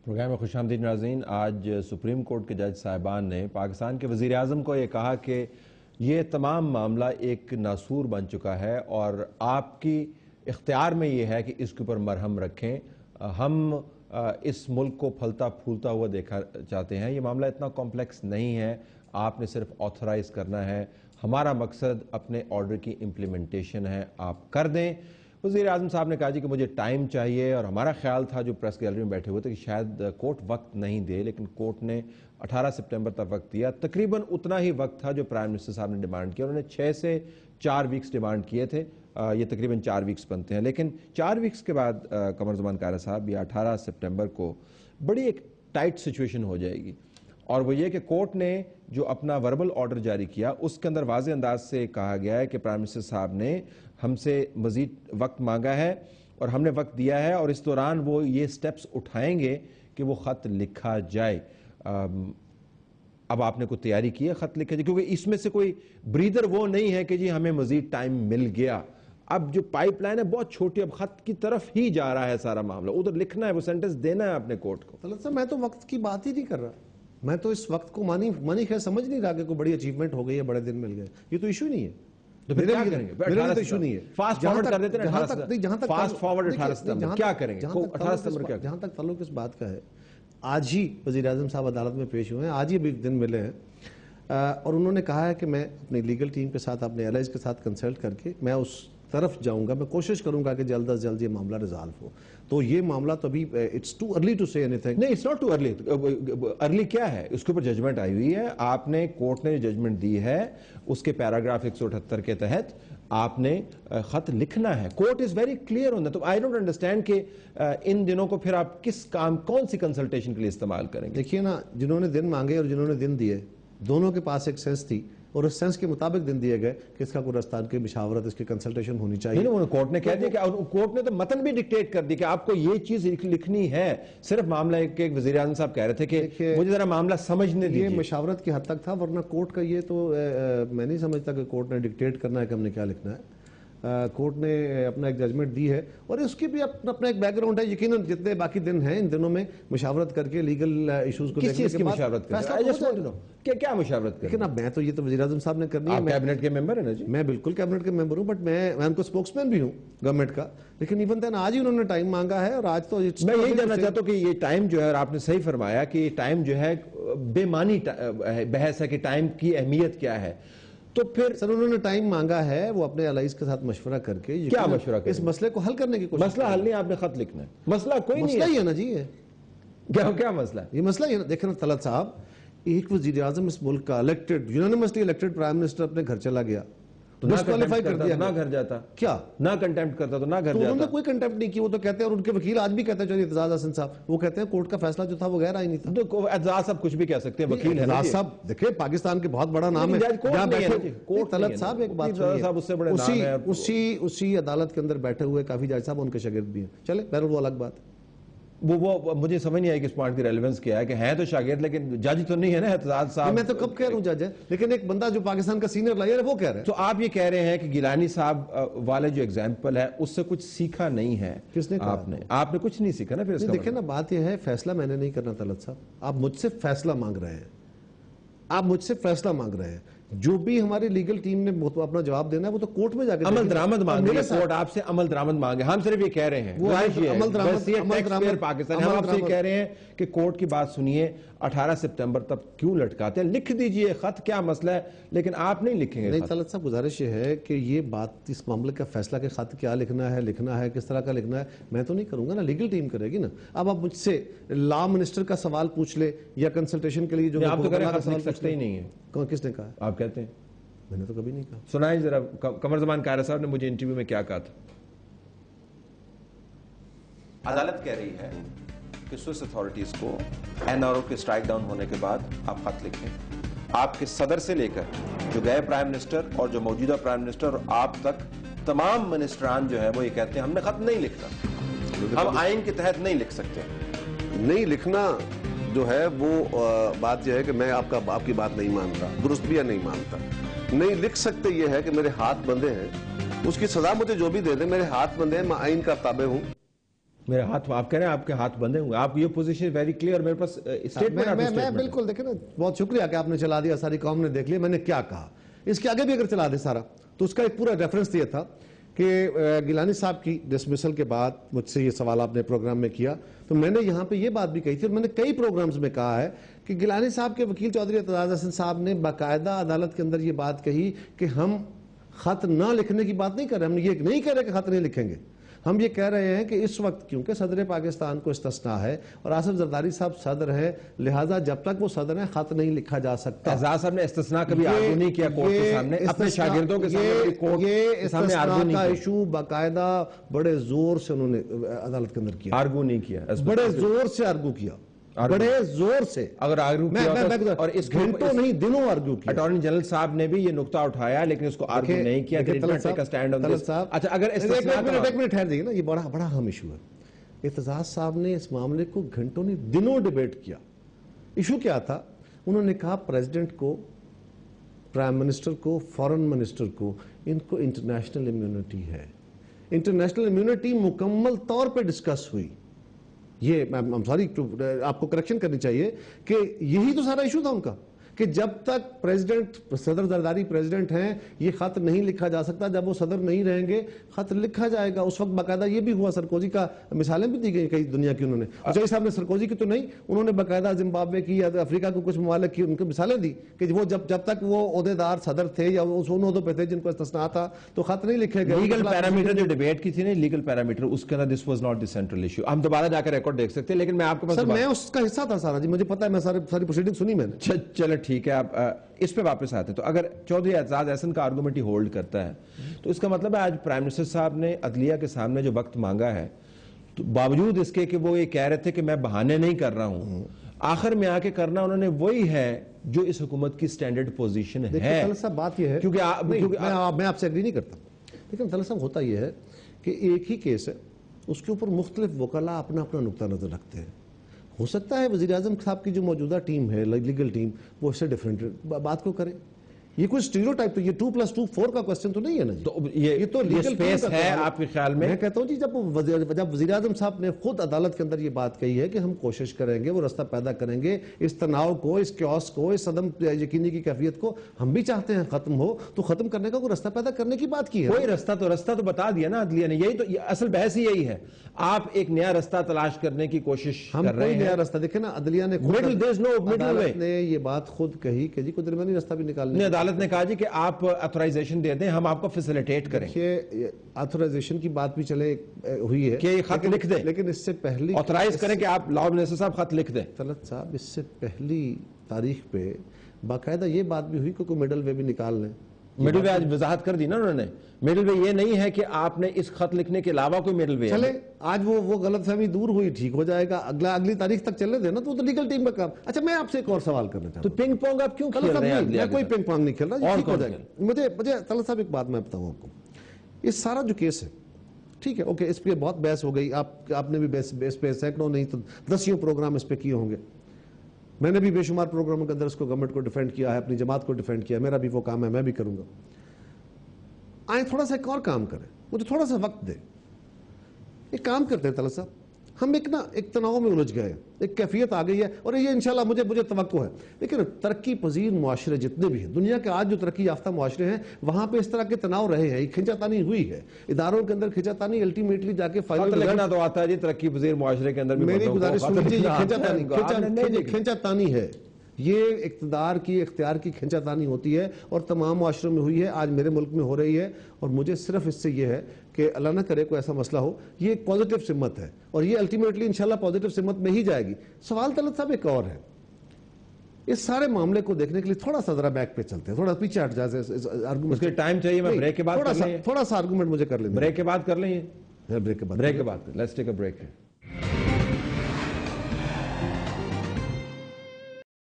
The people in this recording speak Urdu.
پروگرام میں خوش آمدید ناظرین۔ آج سپریم کورٹ کے جج صاحبان نے پاکستان کے وزیر اعظم کو یہ کہا کہ یہ تمام معاملہ ایک ناسور بن چکا ہے اور آپ کی اختیار میں یہ ہے کہ اس کے اوپر مرہم رکھیں۔ ہم اس ملک کو پھلتا پھولتا ہوا دیکھا چاہتے ہیں۔ یہ معاملہ اتنا کمپلیکس نہیں ہے، آپ نے صرف آتھرائز کرنا ہے۔ ہمارا مقصد اپنے آرڈر کی امپلیمنٹیشن ہے، آپ کر دیں۔ وزیر اعظم صاحب نے کہا کہ مجھے ٹائم چاہیے، اور ہمارا خیال تھا جو پریس گیلری میں بیٹھے ہوئے تھے کہ شاید کورٹ وقت نہیں دے، لیکن کورٹ نے 18 سپٹمبر تک وقت دیا۔ تقریباً اتنا ہی وقت تھا جو پرائم منسٹر صاحب نے ڈیمانڈ کیا۔ انہوں نے 6 سے 4 ویکس ڈیمانڈ کیے تھے، یہ تقریباً 4 ویکس بنتے ہیں، لیکن 4 ویکس کے بعد قمر زمان کارا صاحب یہ 18 سپٹمبر کو بڑی ایک ٹائٹ سچویشن ہو جائے گی، اور وہ یہ کہ کورٹ نے جو اپنا وربل آرڈر جاری کیا اس کے اندر واضح انداز سے کہا گیا ہے کہ پرائم منسٹر صاحب نے ہم سے مزید وقت مانگا ہے اور ہم نے وقت دیا ہے، اور اس دوران وہ یہ سٹیپس اٹھائیں گے کہ وہ خط لکھا جائے۔ اب آپ نے کوئی تیاری کی ہے خط لکھا جائے؟ کیونکہ اس میں سے کوئی بریدر وہ نہیں ہے کہ جی ہمیں مزید ٹائم مل گیا۔ اب جو پائپ لائن ہے بہت چھوٹی، اب خط کی طرف ہی جا رہا ہے سارا معاملہ، ادھر لکھنا ہے، وہ سینٹنس دینا ہے اپنے کورٹ کو۔ طلعت صاحب، میں تو وقت کی بات ہی نہیں کر رہا، میں تو اس وقت کو مانی خیر سمجھ نہیں رہا کہ کوئی بڑی اچیومنٹ ہو گئی ہے، بڑے دن مل گئے، یہ تو ایشو نہیں ہے۔ تو پھر کیا کریں گے؟ میرے لیے تو ایشو نہیں ہے۔ فاسٹ فارورڈ کر دیتے ہیں، فاسٹ فارورڈ 18 ستمبر کیا کریں گے؟ 18 ستمبر کیا؟ جہاں تک تعلق اس بات کا ہے، آج ہی وزیر اعظم صاحب عدالت میں پیش ہوئے ہیں، آج ہی بھی دن ملے ہیں، اور انہوں نے کہا ہے کہ میں اپنی لیگل ٹیم کے ساتھ، اپنے الائز کے ساتھ کنسلٹ کر کے میں اس طرف جاؤں گا، میں کوشش کروں گا کہ جلد از جلد یہ معاملہ ریزالو ہو۔ تو یہ معاملہ تو ابھی it's too early to say anything. نہیں، it's not too early. Early کیا ہے؟ اس کے اوپر ججمنٹ آئی ہوئی ہے، آپ نے کورٹ نے ججمنٹ دی ہے، اس کے پیراگراف 178 کے تحت آپ نے خط لکھنا ہے۔ Court is very clear on that. تو آئی ڈونٹ انڈرسٹینڈ کہ ان دنوں کو پھر آپ کس کام، کون سی کنسلٹیشن کے لیے استعمال کریں گے؟ دیکھیے نا، جنہوں نے دن مانگے اور جنہوں نے دن دیے، دونوں کے پاس ایک سینس تھی، اور اس سینس کے مطابق دن دیے گئے کہ اس کا قرستان کی مشاورت، اس کی کنسلٹیشن ہونی چاہیے۔ نہیں، کورٹ نے کہہ دیا کہ کورٹ نے تو متن بھی ڈکٹیٹ کر دی کہ آپ کو یہ چیز لکھنی ہے۔ صرف معاملہ ایک کہ وزیر اعظم صاحب کہہ رہے تھے کہ مجھے ذرا معاملہ سمجھنے دیجیے۔ یہ مشاورت کی حد تک تھا، ورنہ کورٹ کا یہ تو میں نہیں سمجھتا کہ کورٹ نے ڈکٹیٹ کرنا ہے کہ ہم نے کیا لکھنا ہے۔ کورٹ نے اپنا ایک ججمنٹ دی ہے، اور اس کی بھی اپنا ایک بیک گراؤنڈ ہے۔ یقیناً جتنے باقی دن ہیں، ان دنوں میں مشاورت کر کے لیگل ایشوز کو کس چیز کی مشاورت کریں؟ کیا مشاورت کریں؟ لیکن اب میں تو یہ تو وزیر اعظم صاحب نے کرنی ہے۔ آپ کیبنٹ کے ممبر ہیں نا جی؟ میں بالکل کیبنٹ کے ممبر ہوں، بٹ میں ان کو اسپوکس مین بھی ہوں گورنمنٹ کا، لیکن ایون دین آج ہی انہوں نے ٹائم مانگا ہے، اور آج تو میں یہی جاننا چاہتا ہوں کہ یہ ٹائم جو ہے، اور آپ نے صحیح فرمایا کہ یہ ٹائم جو ہے بے معنی بحث ہے کہ ٹائم کی اہمیت کیا ہے۔ تو پھر سر انہوں نے ٹائم مانگا ہے، وہ اپنے الائز کے ساتھ مشورہ کر کے کیا مشورہ کریں؟ اس مسئلے کو حل کرنے کی کوشش۔ مسئلہ حل نہیں، آپ نے خط لکھنا ہے۔ مسئلہ کوئی نہیں ہے، مسئلہ ہی ہے نا جی۔ کیا مسئلہ ہے؟ یہ مسئلہ ہی ہے نا۔ دیکھیں نا طلعت صاحب، ایک وزیر اعظم اس ملک کا elected, unanimously elected prime minister اپنے گھر چلا گیا، تو نہ گھر جاتا، کیا نہ کنٹیمپٹ کرتا تو نہ گھر تو انہوں نے جاتا؟ کوئی کنٹیمپٹ نہیں کی، وہ تو کہتے ہیں، اور ان کے وکیل آج بھی کہتے ہیں، چودھری اعتزاز حسن صاحب، وہ کہتے ہیں کورٹ کا فیصلہ جو تھا وہ غیر آئینی تھا۔ تو اعتزاز صاحب کچھ بھی کہہ سکتے ہیں، وکیل ہیں اعتزاز صاحب دیکھیں پاکستان کے بہت بڑا نام ہے، جہاں بیٹھے طلعت صاحب ایک بات سنیے، اسی عدالت کے اندر بیٹھے ہوئے کافی جج صاحب ان کے شاگرد بھی ہیں، چلے بہرحال وہ الگ بات ہے۔ وہ مجھے سمجھ نہیں آئی کہ اس پوائنٹ کی ریلیونس کیا ہے کہ ہیں تو شاگرد لیکن جج تو نہیں ہے نا اعتزاز صاحب۔ میں تو کب کہہ رہا ہوں جج ہے، لیکن ایک بندہ جو پاکستان کا سینئر لائر ہے وہ کہہ رہا ہے۔ تو آپ یہ کہہ رہے ہیں کہ گیلانی صاحب والے جو ایگزامپل ہے اس سے کچھ سیکھا نہیں ہے؟ کس نے کہا؟ آپ نے کچھ نہیں سیکھا نا؟ پھر دیکھیں نا، بات یہ ہے فیصلہ میں نے نہیں کرنا طلعت صاحب، آپ مجھ سے فیصلہ مانگ رہے ہیں، آپ مجھ سے فیصلہ مانگ رہے ہیں، جو بھی ہماری لیگل ٹیم نے اپنا جواب دینا ہے وہ تو کورٹ میں جا کے عمل درآمد مانگے، کورٹ آپ سے عمل درآمد مانگے۔ ہم صرف یہ کہہ رہے ہیں، وہ عمل درآمد پاکستان، ہم آپ سے کہہ رہے ہیں کہ کورٹ کی بات سنیے، 18 سپٹمبر تک کیوں لٹکاتے ہیں؟ لکھ دیجئے خط، کیا مسئلہ ہے؟ لیکن آپ نہیں لکھیں گے۔ نہیں طلعت صاحب، گزارش یہ ہے کہ یہ بات، اس معاملے کا فیصلہ کہ خط کیا لکھنا ہے کس طرح کا لکھنا ہے، میں تو نہیں کروں گا نا، لیگل ٹیم کرے گی نا۔ اب آپ مجھ سے لا منسٹر کا سوال پوچھ لے یا کنسلٹیشن کے لیے جو آپ تو کہہ رہے ہیں خط لکھ سکتے ہی نہیں ہے۔ کس نے کہا؟ آپ کہتے ہیں؟ میں نے تو کبھی نہیں کہا۔ سنائیں ذرا، قمر زمان کارا صاحب نے مجھے انٹرویو میں کیا کہا تھا۔ عدالت کہہ رہی ہے کہ سوئس اتھارٹیز کو این آر او کے سٹرائک ڈاؤن ہونے کے بعد آپ خط لکھیں۔ آپ کے صدر سے لے کر جو گئے پرائم منسٹر اور جو موجودہ پرائم منسٹر اور آپ تک تمام منسٹران جو ہے وہ یہ کہتے ہیں ہم نے خط نہیں لکھنا، ہم آئین کے تحت نہیں لکھ سکتے۔ نہیں لکھنا جو ہے وہ بات یہ ہے کہ میں آپ کی بات نہیں مانتا، درست بھی یا نہیں مانتا، نہیں لکھ سکتے۔ یہ ہے کہ میرے ہاتھ بندھے ہیں، اس کی سزا مجھے جو بھی دے دیں، میرے ہاتھ بندھے ہیں، میں آئین کا تابع ہوں۔ میرے ہاتھ آپ کہہ رہے ہیں آپ کے ہاتھ بندے ہوں گے, آپ یہ پوزیشن ویری کلیئر, میرے پاس اسٹیٹمنٹ میں بالکل دیکھیں نا, بہت شکریہ کہ آپ نے چلا دیا, ساری قوم نے دیکھ لیا میں نے کیا کہا. اس کے آگے بھی اگر چلا دے سارا تو اس کا ایک پورا ریفرنس یہ تھا کہ گیلانی صاحب کی ڈسمسل کے بعد مجھ سے یہ سوال آپ نے پروگرام میں کیا, تو میں نے یہاں پہ یہ بات بھی کہی تھی اور میں نے کئی پروگرامز میں کہا ہے کہ گیلانی صاحب کے وکیل چودھری اعتزاز احسن صاحب نے باقاعدہ عدالت کے اندر یہ بات کہی کہ ہم خط نہ لکھنے کی بات نہیں کر رہے, ہم یہ نہیں کہہ رہے کہ خط نہیں لکھیں گے, ہم یہ کہہ رہے ہیں کہ اس وقت کیونکہ صدر پاکستان کو استثناء ہے اور آصف زرداری صاحب صدر ہے, لہٰذا جب تک وہ صدر ہیں خط نہیں لکھا جا سکتا. اعزاز صاحب نے استثناء کبھی آرگو نہیں کیا کورٹ کے سامنے, اپنے شاگردوں کے سامنے کورٹ کے سامنے آرگو نہیں کیا. کا ایشو باقاعدہ بڑے زور سے انہوں نے عدالت کے اندر کیا, آرگو نہیں کیا, بڑے زور سے آرگو کیا, بڑے زور سے. اگر آرگو کیا اور اس گھنٹوں نہیں دنوں آرگو کیا. اٹارنی جنرل صاحب نے بھی یہ نقطہ اٹھایا لیکن اس کو آرگو نہیں کیا. اچھا اگر ایک منٹ ٹھہر جائیے نا, یہ بڑا اہم ایشو ہے. اعتزاز صاحب نے اس معاملے کو گھنٹوں نہیں دنوں ڈیبیٹ کیا. ایشو کیا تھا, انہوں نے کہا پریزیڈنٹ کو, پرائم منسٹر کو, فارن منسٹر کو, ان کو انٹرنیشنل امیونٹی ہے. انٹرنیشنل امیونٹی مکمل طور پہ ڈسکس ہوئی. یہ سوری آپ کو کریکشن کرنی چاہیے کہ یہی تو سارا ایشو تھا ان کا کہ جب تک پریزیڈنٹ صدر زرداری پریزیڈنٹ ہیں یہ خط نہیں لکھا جا سکتا, جب وہ صدر نہیں رہیں گے خط لکھا جائے گا. اس وقت باقاعدہ یہ بھی ہوا, سرکوزی کا مثالیں بھی دی گئی کئی دنیا کی, انہوں نے چودھری صاحب نے سرکوزی کی تو نہیں, انہوں نے باقاعدہ زمبابوے کی یا افریقہ کو کچھ ممالک کی ان کو مثالیں دی کہ وہ جب تک وہ عہدیدار صدر تھے یا وہ ان عہدوں پہ تھے جن کو استثناء تھا تو خط نہیں لکھے گئے. لیگل پیرامیٹر جو ڈیبیٹ کی تھی نا, لیگل پیرامیٹر, اس کے اندر this was not the central issue. ہم دوبارہ جا کے ریکارڈ دیکھ سکتے ہیں, لیکن میں آپ کے پاس میں اس کا حصہ تھا سارا جی, مجھے پتا ہے, میں ساری پروسیڈنگ سنی میں نے. چلو ٹھیک ہے, آپ اس پہ واپس آتے ہیں. تو اگر چودھری اعتزاز احسن کا آرگومنٹ ہی ہولڈ کرتا ہے تو اس کا مطلب ہے آج پرائم منسٹر صاحب نے عدلیہ کے سامنے جو وقت مانگا ہے تو باوجود اس کے کہ وہ یہ کہہ رہے تھے کہ میں بہانے نہیں کر رہا ہوں, آخر میں آ کے کرنا انہوں نے وہی ہے جو اس حکومت کی سٹینڈرڈ پوزیشن ہے. طلعت صاحب بات یہ ہے, کیونکہ میں آپ سے ایگری نہیں کرتا, لیکن طلعت صاحب ہوتا یہ ہے کہ ایک ہی کیس ہے, اس کے اوپر مختلف وکلاء اپنا اپنا نقطہ نظر رکھتے ہیں. ہو سکتا ہے وزیر اعظم صاحب کی جو موجودہ ٹیم ہے, لیگل ٹیم, وہ اس سے ڈیفرنٹ بات کو کرے. یہ کوئی اسٹیریوٹائپ تو, یہ 2+2=4 کا کوسچن تو نہیں ہے نا جی. تو یہ تو لیگل سپیس ہے آپ کے خیال میں. میں کہتا ہوں جی جب وزیر اعظم صاحب نے خود عدالت کے اندر یہ بات کہی ہے کہ ہم کوشش کریں گے, وہ رستہ پیدا کریں گے, اس تناؤ کو, اس کیوس کو, اس عدم یقینی کی کیفیت کو ہم بھی چاہتے ہیں ختم ہو, تو ختم کرنے کا کوئی رستہ پیدا کرنے کی بات کی ہے. کوئی رستہ تو بتا دیا نا عدلیہ نے, یہی تو اصل بحث ہی یہی ہے. آپ ایک نیا رستہ تلاش کرنے کی کوشش کر رہے ہیں. نیا رستہ دیکھیں نا, عدلیہ نے عدالت نے یہ بات خود کہی کہ جی کوئی درمیانی رستہ بھی نکالنے. عدالت نے کہا جی کہ آپ اتھورائزیشن دے دیں, ہم آپ کو فیسیلیٹیٹ کریں. اتھورائزیشن کی بات بھی چلے ہوئی ہے کہ یہ خط لکھ دیں, لیکن اس سے پہلی آتھورائز کریں کہ آپ لاء منسٹر صاحب خط لکھ دیں. طلعت صاحب اس سے پہلی تاریخ پہ باقاعدہ یہ بات بھی ہوئی کہ کوئی مڈل وے بھی نکال لیں. مڈل وے آج وضاحت کر دی نا انہوں نے. مڈل وے یہ نہیں ہے کہ آپ نے اس خط لکھنے کے علاوہ کوئی مڈل وے. چلے آج وہ غلط فہمی دور ہوئی, ٹھیک ہو جائے گا, اگلی تاریخ تک چلنے دینا, تو لیگل ٹیم کا کام. اچھا میں آپ سے ایک اور سوال کرنا چاہتا ہوں. تو پنگ پونگ آپ کیوں کھیل رہے ہیں؟ میں کوئی پنگ پونگ نہیں کھیل رہا, ٹھیک ہو جائے گا. مجھے طلعت صاحب ایک بات میں بتاؤں آپ کو, یہ سارا جو کیس ہے ٹھیک ہے اوکے, اس پہ بہت بحث ہو گئی, آپ نے بھی اس پہ سینکڑوں نہیں تو 10 پروگرام اس پہ کیے ہوں گے. میں نے بھی بے شمار پروگراموں کے اندر اس کو گورنمنٹ کو ڈیفینڈ کیا ہے, اپنی جماعت کو ڈیفینڈ کیا, میرا بھی وہ کام ہے, میں بھی کروں گا. آئیں تھوڑا سا ایک اور کام کریں, مجھے تھوڑا سا وقت دیں. ایک کام کرتے ہیں طلعت صاحب, ہم ایک تناؤ میں الجھ گئے, ایک کیفیت آ گئی ہے, اور یہ انشاءاللہ مجھے توقع ہے. لیکن ترقی پذیر معاشرے جتنے بھی ہیں دنیا کے, آج جو ترقی یافتہ معاشرے ہیں, وہاں پہ اس طرح کے تناؤ رہے ہیں, کھینچا تانی ہوئی ہے اداروں کے اندر, کھینچا تانی الٹیمیٹلی جا کے فائنل لکھنا تو آتا ہے جی ترقی پذیر معاشرے کے اندر. میری گزارش سنیے, یہ کھینچا تانی ہے, یہ اقتدار کی, اختیار کی کھینچا تانی ہوتی ہے, اور تمام معاشروں میں ہوئی ہے, آج میرے ملک میں ہو رہی ہے. اور مجھے صرف اس سے یہ ہے کہ اللہ نہ کرے کوئی ایسا مسئلہ ہو, یہ ایک پازیٹیو سمت ہے, اور یہ الٹیمیٹلی انشاءاللہ پازیٹیو سمت میں ہی جائے گی. سوال طلعت صاحب ایک اور ہے, اس سارے معاملے کو دیکھنے کے لیے تھوڑا سا ذرا بیک پہ چلتے ہیں, تھوڑا پیچھے ہٹ جائے. اس کے ٹائم چاہیے, میں بریک کے بعد تھوڑا سا آرگومنٹ مجھے کر لیں. بریک کے بعد کر لیں, بریک کے بعد لیٹس ٹیک اے بریک.